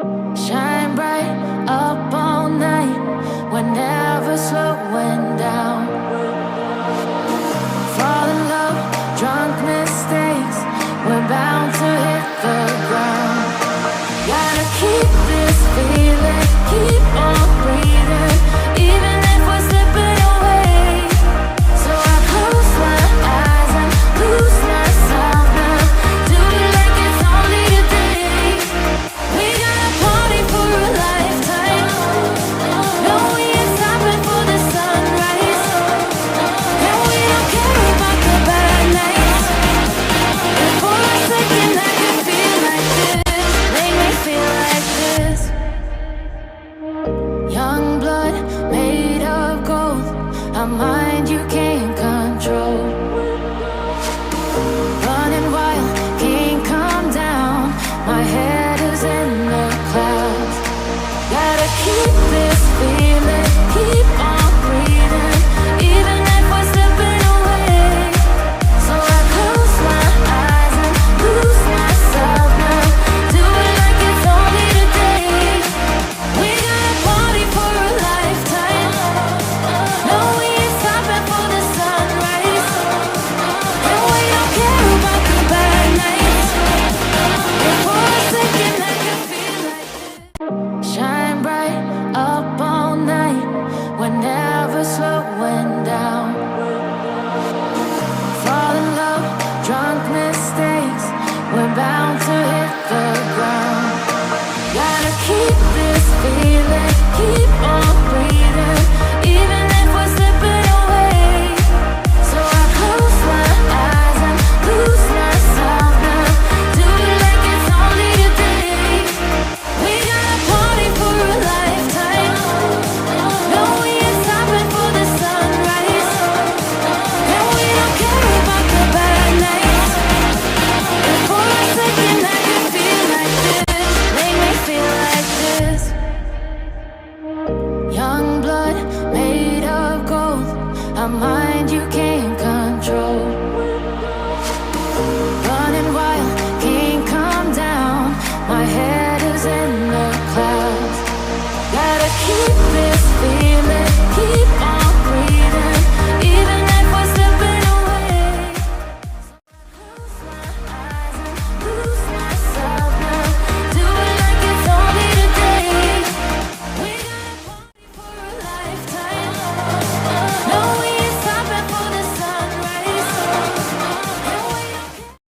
Shine bright up all night, we're never slowing down. Fall in love, drunk mistakes, we're bound to hit the ground. Gotta keep this feeling, keep on breathing, even if we're slipping away. So I close my eyes and lose myself now. Do it like it's only a day. We got a party for a lifetime. No, we ain't stopping for the sunrise. And we don't care about the bad nights. And for a second I can feel like this. Make me feel like this. Young blood made of gold, a mind you can't control. Running wild, can't calm down. My head